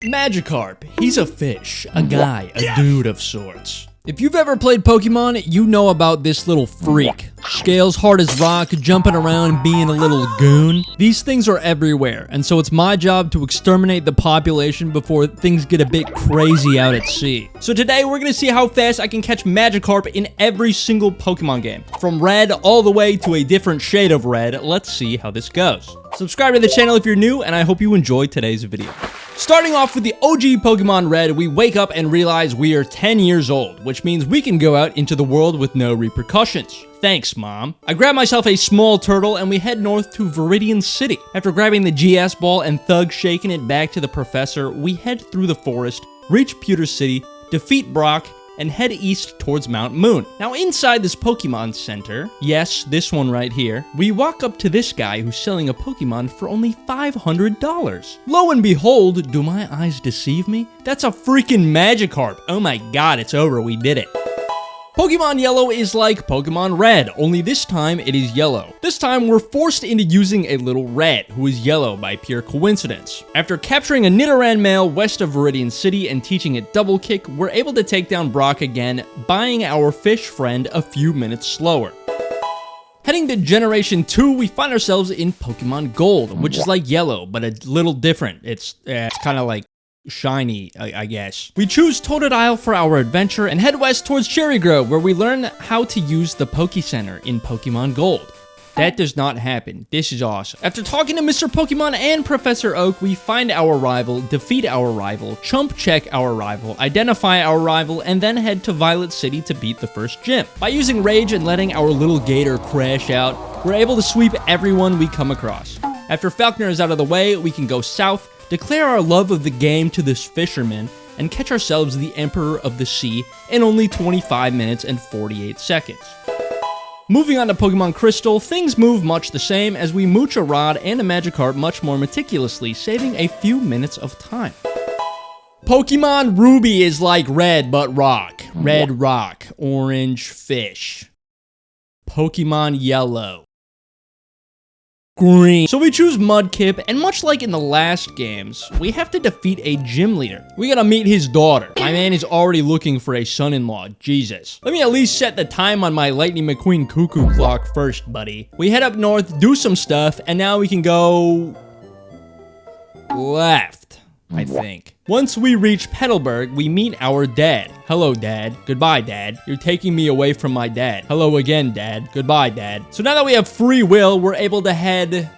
Magikarp, he's a fish, a guy, a dude of sorts. If you've ever played Pokemon, you know about this little freak. Scales hard as rock, jumping around, being a little goon. These things are everywhere, and so it's my job to exterminate the population before things get a bit crazy out at sea. So today we're gonna see how fast I can catch Magikarp in every single Pokemon game. From red all the way to a different shade of red, let's see how this goes. Subscribe to the channel if you're new, and I hope you enjoy today's video. Starting off with the OG Pokemon Red, we wake up and realize we are 10 years old, which means we can go out into the world with no repercussions. Thanks, Mom. I grab myself a small turtle and we head north to Viridian City. After grabbing the GS ball and Thug shaking it back to the professor, we head through the forest, reach Pewter City, defeat Brock, and head east towards Mount Moon. Now inside this Pokemon Center, yes, this one right here, we walk up to this guy who's selling a Pokemon for only $500. Lo and behold, do my eyes deceive me? That's a freaking Magikarp. Oh my god, it's over, we did it. Pokemon Yellow is like Pokemon Red, only this time it is yellow. This time we're forced into using a little rat, who is yellow by pure coincidence. After capturing a Nidoran male west of Viridian City and teaching it double kick, we're able to take down Brock again, buying our fish friend a few minutes slower. Heading to Generation 2, we find ourselves in Pokemon Gold, which is like yellow, but a little different. It's kind of like shiny, I guess. We choose Totodile for our adventure and head west towards Cherry Grove, where we learn how to use the Poke Center in Pokemon Gold. That does not happen. This is awesome. After talking to Mr. Pokemon and Professor Oak, we find our rival, defeat our rival, chump check our rival, identify our rival, and then head to Violet City to beat the first gym. By using Rage and letting our little gator crash out, we're able to sweep everyone we come across. After Falconer is out of the way, we can go south, declare our love of the game to this fisherman, and catch ourselves the Emperor of the Sea in only 25 minutes and 48 seconds. Moving on to Pokemon Crystal, things move much the same as we mooch a rod and a Magikarp much more meticulously, saving a few minutes of time. Pokemon Ruby is like red but rock. Red rock, orange fish. Pokemon Yellow. Green. So we choose Mudkip, and much like in the last games, we have to defeat a gym leader. We gotta meet his daughter. My man is already looking for a son-in-law, Jesus. Let me at least set the time on my Lightning McQueen cuckoo clock first, buddy. We head up north, do some stuff, and now we can go left, I think. Once we reach Petalburg, we meet our dad. Hello, Dad. Goodbye, Dad. You're taking me away from my dad. Hello again, Dad. Goodbye, Dad. So now that we have free will, we're able to head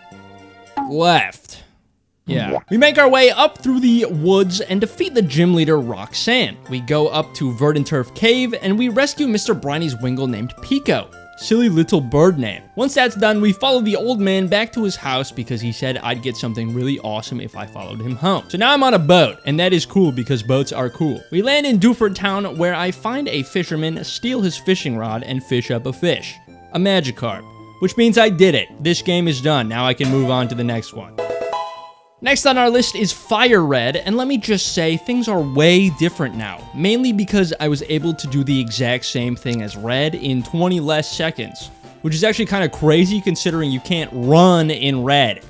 left. Yeah. We make our way up through the woods and defeat the gym leader, Roxanne. We go up to Verdanturf Cave, and we rescue Mr. Briny's Wingull named Pico. Silly little bird name. Once that's done, we follow the old man back to his house because he said I'd get something really awesome if I followed him home. So now I'm on a boat, and that is cool because boats are cool. We land in Dewford Town, where I find a fisherman, steal his fishing rod, and fish up a fish. A Magikarp. Which means I did it. This game is done. Now I can move on to the next one. Next on our list is FireRed, and let me just say, things are way different now, mainly because I was able to do the exact same thing as Red in 20 less seconds, which is actually kind of crazy considering you can't run in Red.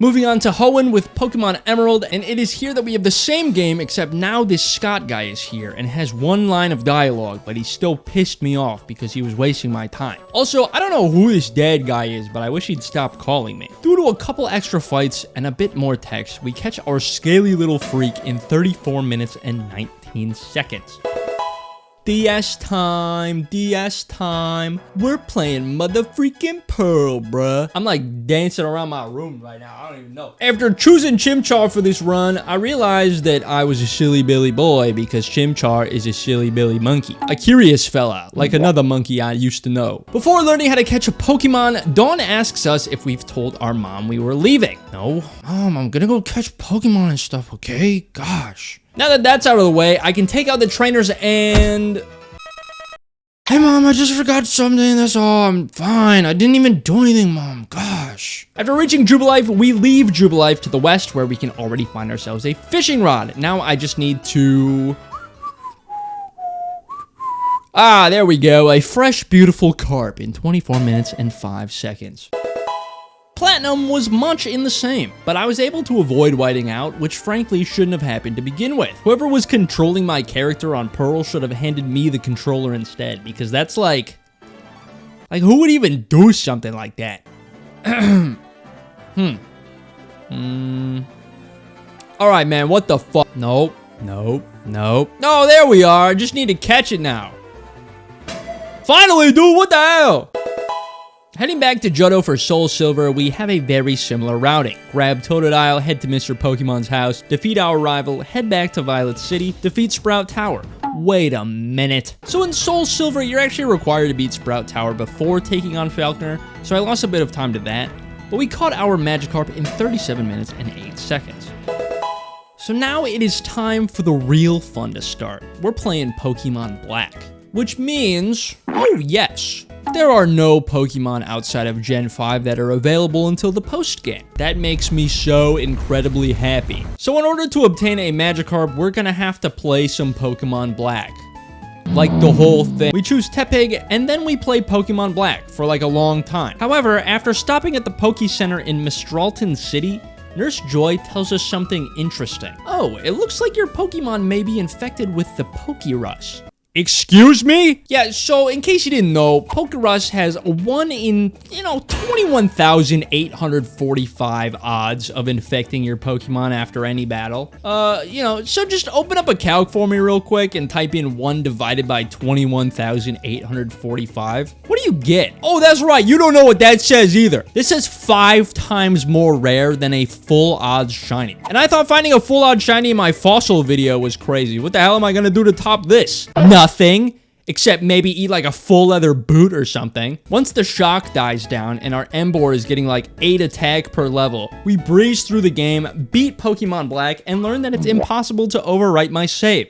Moving on to Hoenn with Pokemon Emerald, and it is here that we have the same game, except now this Scott guy is here and has one line of dialogue, but he still pissed me off because he was wasting my time. Also, I don't know who this dad guy is, but I wish he'd stop calling me. Due to a couple extra fights and a bit more text, we catch our scaly little freak in 34 minutes and 19 seconds. DS time, we're playing motherfreaking Pearl, bruh. I'm like dancing around my room right now, I don't even know. After choosing Chimchar for this run, I realized that I was a silly billy boy because Chimchar is a silly billy monkey. A curious fella, like another monkey I used to know. Before learning how to catch a Pokemon, Dawn asks us if we've told our mom we were leaving. No, Mom, I'm gonna go catch Pokemon and stuff, okay? Gosh. Now that that's out of the way, I can take out the trainers and... Hey, Mom, I just forgot something, that's all, I'm fine. I didn't even do anything, Mom, gosh. After reaching Jubilife, we leave Jubilife to the west, where we can already find ourselves a fishing rod. Now I just need to... Ah, there we go, a fresh, beautiful carp in 24 minutes and 5 seconds. Platinum was much in the same, but I was able to avoid whiting out, which frankly shouldn't have happened to begin with. Whoever was controlling my character on Pearl should have handed me the controller instead, because that's like who would even do something like that? Alright, man, what the fuck? Nope. No, there we are. I just need to catch it now. Finally, dude, what the hell? Heading back to Johto for SoulSilver, we have a very similar routing. Grab Totodile, head to Mr. Pokemon's house, defeat our rival, head back to Violet City, defeat Sprout Tower. Wait a minute. So in SoulSilver, you're actually required to beat Sprout Tower before taking on Falconer, so I lost a bit of time to that, but we caught our Magikarp in 37 minutes and 8 seconds. So now it is time for the real fun to start. We're playing Pokemon Black, which means, oh yes, there are no Pokemon outside of Gen 5 that are available until the post-game. That makes me so incredibly happy. So in order to obtain a Magikarp, we're gonna have to play some Pokemon Black. Like the whole thing. We choose Tepig, and then we play Pokemon Black for like a long time. However, after stopping at the Poke Center in Mistralton City, Nurse Joy tells us something interesting. Oh, it looks like your Pokemon may be infected with the Pokerus. Excuse me? Yeah, so in case you didn't know, Pokerus has a 1 in, 21,845 odds of infecting your Pokemon after any battle. So just open up a calc for me real quick and type in 1 divided by 21,845. What do you get? Oh, that's right, you don't know what that says either. This says 5 times more rare than a full odds shiny. And I thought finding a full odds shiny in my fossil video was crazy. What the hell am I gonna do to top this? Nothing, except maybe eat like a full leather boot or something. Once the shock dies down and our Emboar is getting like 8 attack per level, we breeze through the game, beat Pokemon Black, and learn that it's impossible to overwrite my save.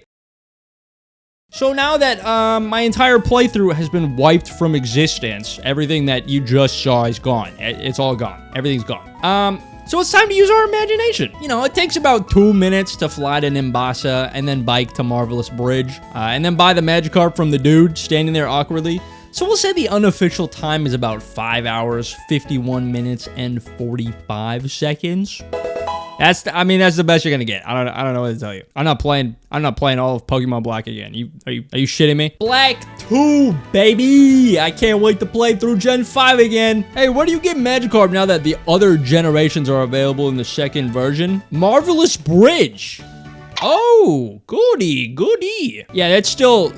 So now that my entire playthrough has been wiped from existence, everything that you just saw is gone. It's all gone. Everything's gone. So it's time to use our imagination. It takes about 2 minutes to fly to Nimbasa and then bike to Marvelous Bridge, and then buy the Magikarp from the dude standing there awkwardly. So we'll say the unofficial time is about 5 hours, 51 minutes, and 45 seconds. That's the best you're gonna get. I don't know what to tell you. I'm not playing all of Pokemon Black again. Are you shitting me? Black 2, baby! I can't wait to play through Gen 5 again. Hey, where do you get Magikarp now that the other generations are available in the second version? Marvelous Bridge. Oh, goody. Yeah, that's still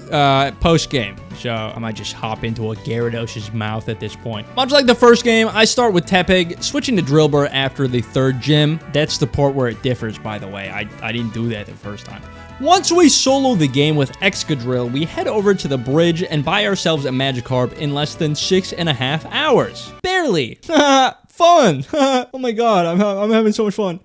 post-game, so I might just hop into a Gyarados' mouth at this point. Much like the first game, I start with Tepig, switching to Drillbur after the third gym. That's the part where it differs, by the way. I didn't do that the first time. Once we solo the game with Excadrill, we head over to the bridge and buy ourselves a Magikarp in less than 6.5 hours. Barely. Fun. Oh my god, I'm having so much fun.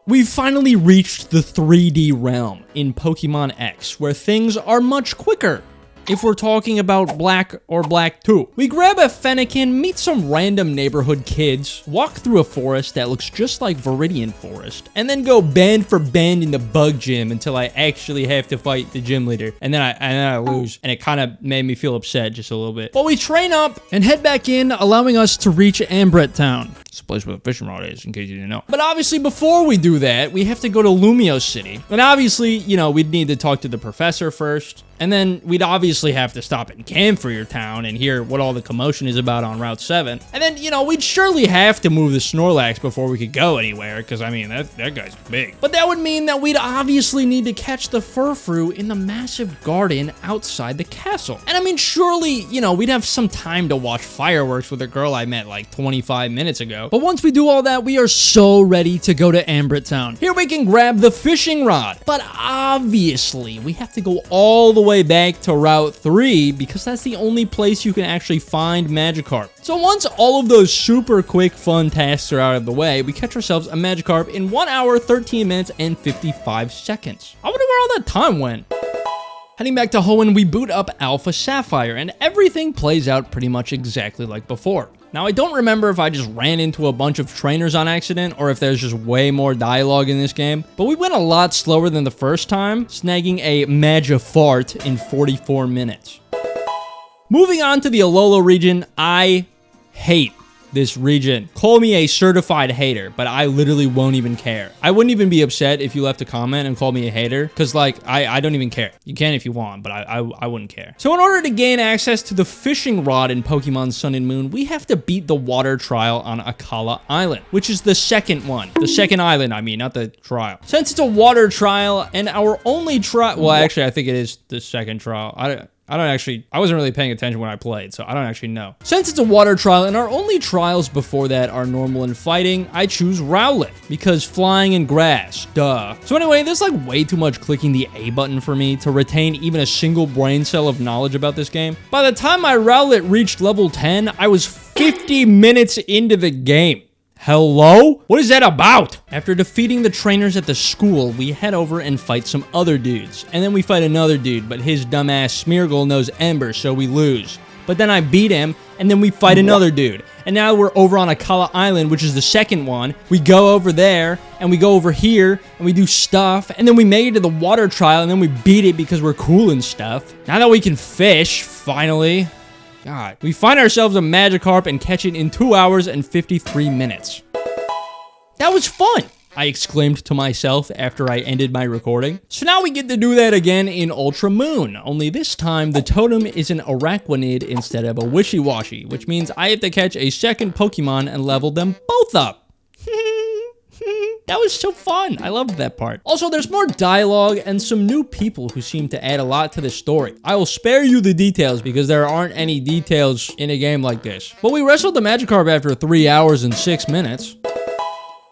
We've finally reached the 3D realm in Pokemon X, where things are much quicker. If we're talking about Black or Black 2. We grab a Fennekin, meet some random neighborhood kids, walk through a forest that looks just like Viridian Forest, and then go band for band in the bug gym until I actually have to fight the gym leader. And then I lose, and it kind of made me feel upset just a little bit. But we train up and head back in, allowing us to reach Ambret Town. It's the place where the fishing rod is, in case you didn't know. But obviously, before we do that, we have to go to Lumio City. And obviously, we'd need to talk to the professor first. And then we'd obviously have to stop in Camphor Town and hear what all the commotion is about on Route 7. And then, we'd surely have to move the Snorlax before we could go anywhere, because, that guy's big. But that would mean that we'd obviously need to catch the Furfrou in the massive garden outside the castle. And surely, we'd have some time to watch fireworks with a girl I met like 25 minutes ago. But once we do all that, we are so ready to go to Ambret Town. Here we can grab the fishing rod. But obviously, we have to go all the way back to Route 3 because that's the only place you can actually find Magikarp. So once all of those super quick fun tasks are out of the way, we catch ourselves a Magikarp in 1 hour, 13 minutes, and 55 seconds. I wonder where all that time went. Heading back to Hoenn, we boot up Alpha Sapphire, and everything plays out pretty much exactly like before. Now, I don't remember if I just ran into a bunch of trainers on accident or if there's just way more dialogue in this game, but we went a lot slower than the first time, snagging a Magifart in 44 minutes. Moving on to the Alola region, I hate this region. Call me a certified hater, but I literally won't even care. I wouldn't even be upset if you left a comment and called me a hater, because like, I don't even care. You can if you want, but I wouldn't care. So in order to gain access to the fishing rod in Pokemon Sun and Moon, we have to beat the water trial on Akala Island, which is the second one. The second island, I mean, not the trial. Since it's a water trial and our only trial, well, actually, I think it is the second trial. I wasn't really paying attention when I played, so I don't actually know. Since it's a water trial and our only trials before that are normal and fighting, I choose Rowlet because flying and grass, duh. So anyway, there's like way too much clicking the A button for me to retain even a single brain cell of knowledge about this game. By the time my Rowlet reached level 10, I was 50 minutes into the game. Hello? What is that about? After defeating the trainers at the school, we head over and fight some other dudes. And then we fight another dude, but his dumbass Smeargle knows Ember, so we lose. But then I beat him, and then we fight another dude. And now we're over on Akala Island, which is the second one. We go over there, and we go over here, and we do stuff. And then we make it to the water trial, and then we beat it because we're cool and stuff. Now that we can fish, finally. God, we find ourselves a Magikarp and catch it in 2 hours and 53 minutes. That was fun, I exclaimed to myself after I ended my recording. So now we get to do that again in Ultra Moon, only this time the totem is an Araquanid instead of a Wishy-Washy, which means I have to catch a second Pokemon and level them both up. That was so fun. I loved that part. Also, there's more dialogue and some new people who seem to add a lot to the story. I will spare you the details because there aren't any details in a game like this. But we wrestled the Magikarp after 3 hours and 6 minutes.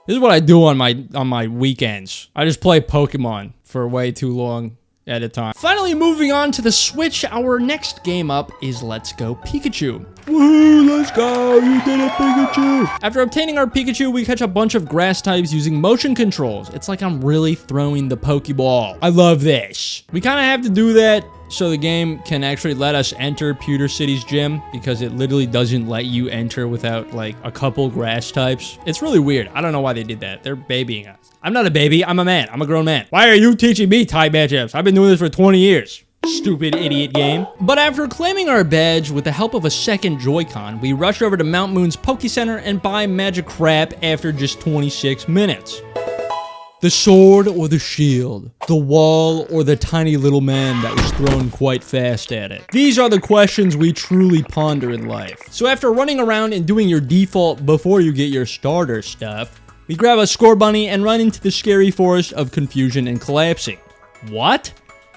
This is what I do on my weekends. I just play Pokemon for way too long at a time. Finally, moving on to the Switch, our next game up is Let's Go Pikachu. Woohoo, let's go, you did it, Pikachu! After obtaining our Pikachu, we catch a bunch of grass types using motion controls. It's like I'm really throwing the Pokeball. I love this. We kind of have to do that so the game can actually let us enter Pewter City's gym, because it literally doesn't let you enter without like a couple grass types. It's really weird. I don't know why they did that. They're babying us. I'm not a baby. I'm a man. I'm a grown man. Why are you teaching me type matchups? I've been doing this for 20 years. Stupid idiot game. But after claiming our badge with the help of a second Joy-Con, we rush over to Mount Moon's Poke Center and buy Magikarp after just 26 minutes. The sword or the shield? The wall or the tiny little man that was thrown quite fast at it? These are the questions we truly ponder in life. So after running around and doing your default before you get your starter stuff, we grab a Score Bunny and run into the scary forest of confusion and collapsing. What?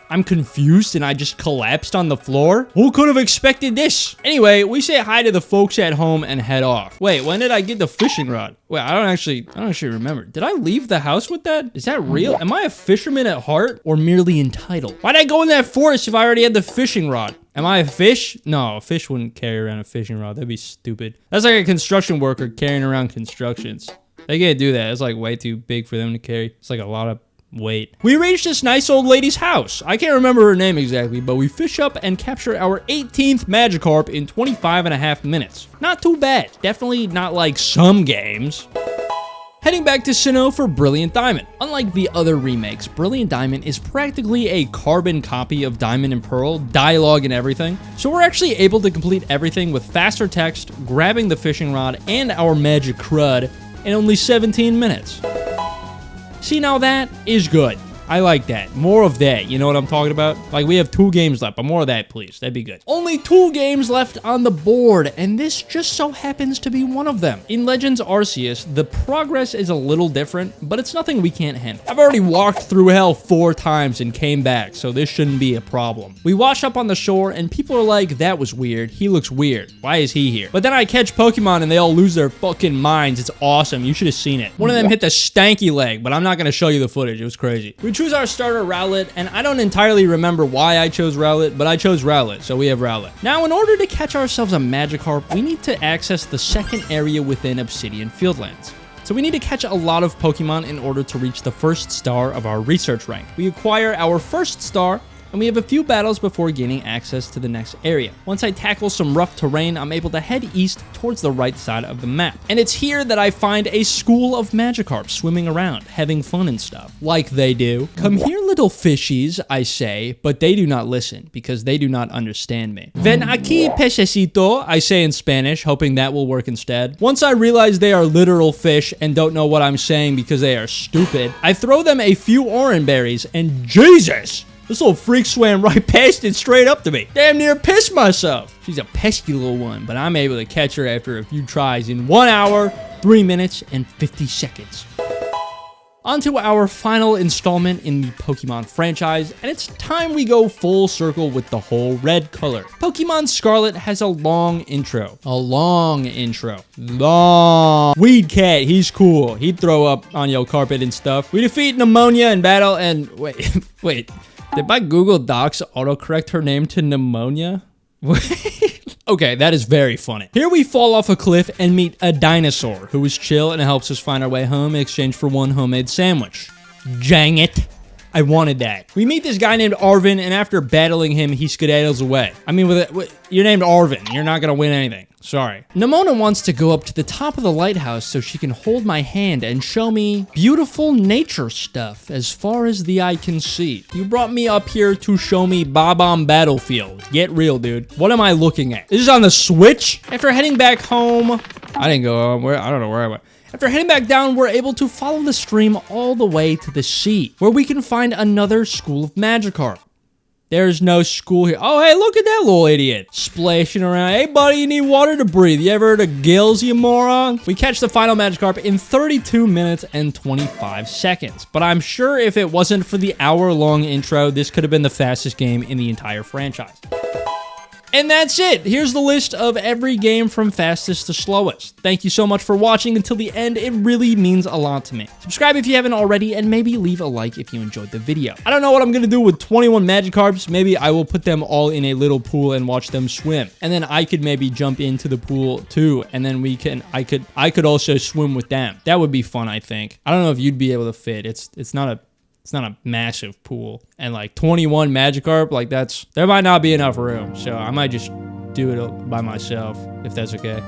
I'm confused and I just collapsed on the floor? Who could have expected this? Anyway, we say hi to the folks at home and head off. Wait, when did I get the fishing rod? Wait, I don't actually remember. Did I leave the house with that? Is that real? Am I a fisherman at heart or merely entitled? Why'd I go in that forest if I already had the fishing rod? Am I a fish? No, a fish wouldn't carry around a fishing rod. That'd be stupid. That's like a construction worker carrying around constructions. They can't do that. It's like way too big for them to carry. It's like a lot of weight. We reached this nice old lady's house. I can't remember her name exactly, but we fish up and capture our 18th Magikarp in 25.5 minutes. Not too bad. Definitely not like some games. Heading back to Sinnoh for Brilliant Diamond. Unlike the other remakes, Brilliant Diamond is practically a carbon copy of Diamond and Pearl, dialogue and everything. So we're actually able to complete everything with faster text, grabbing the fishing rod, and our magic crud in only 17 minutes. See, now that is good. I like that. More of that. You know what I'm talking about? Like, we have 2 games left, but more of that, please. That'd be good. Only 2 games left on the board, and this just so happens to be one of them. In Legends Arceus, the progress is a little different, but it's nothing we can't handle. I've already walked through hell 4 times and came back, so this shouldn't be a problem. We wash up on the shore, and people are like, that was weird. He looks weird. Why is he here? But then I catch Pokemon, and they all lose their fucking minds. It's awesome. You should have seen it. One of them hit the stanky leg, but I'm not going to show you the footage. It was crazy. We choose our starter Rowlet, and I don't entirely remember why I chose Rowlet, but I chose Rowlet, so we have Rowlet. Now, in order to catch ourselves a Magikarp, we need to access the second area within Obsidian Fieldlands. So we need to catch a lot of Pokemon in order to reach the first star of our research rank. We acquire our first star and we have a few battles before gaining access to the next area. Once I tackle some rough terrain, I'm able to head east towards the right side of the map. And it's here that I find a school of Magikarp swimming around, having fun and stuff. Like they do. Come here, little fishies, I say, but they do not listen because they do not understand me. Ven aquí, pececito, I say in Spanish, hoping that will work instead. Once I realize they are literal fish and don't know what I'm saying because they are stupid, I throw them a few orange berries and Jesus! This little freak swam right past it straight up to me. Damn near pissed myself. She's a pesky little one, but I'm able to catch her after a few tries in 1 hour, 3 minutes, and 50 seconds. On to our final installment in the Pokemon franchise, and it's time we go full circle with the whole red color. Pokemon Scarlet has a long intro. Long. Weed Cat, he's cool. He'd throw up on your carpet and stuff. We defeat Pneumonia in battle and... Wait. Did my Google Docs autocorrect her name to Pneumonia? Okay, that is very funny. Here we fall off a cliff and meet a dinosaur who is chill and helps us find our way home in exchange for one homemade sandwich. Dang it. I wanted that. We meet this guy named Arvin, and after battling him, he skedaddles away. I mean, you're named Arvin. You're not gonna win anything. Sorry. Nimona wants to go up to the top of the lighthouse so she can hold my hand and show me beautiful nature stuff as far as the eye can see. You brought me up here to show me Bob-omb Battlefield. Get real, dude. What am I looking at? This is on the Switch? After heading back home, I didn't go home. I don't know where I went. After heading back down, we're able to follow the stream all the way to the sea, where we can find another school of Magikarp. There's no school here. Oh, hey, look at that little idiot splashing around. Hey, buddy, you need water to breathe. You ever heard of gills, you moron? We catch the final Magikarp in 32 minutes and 25 seconds. But I'm sure if it wasn't for the hour-long intro, this could have been the fastest game in the entire franchise. And that's it. Here's the list of every game from fastest to slowest. Thank you so much for watching until the end. It really means a lot to me. Subscribe if you haven't already, and maybe leave a like if you enjoyed the video. I don't know what I'm going to do with 21 Magikarps. Maybe I will put them all in a little pool and watch them swim. And then I could maybe jump into the pool too, and then I could also swim with them. That would be fun, I think. I don't know if you'd be able to fit. It's not a massive pool. And like 21 Magikarp, like there might not be enough room. So I might just do it by myself, if that's okay.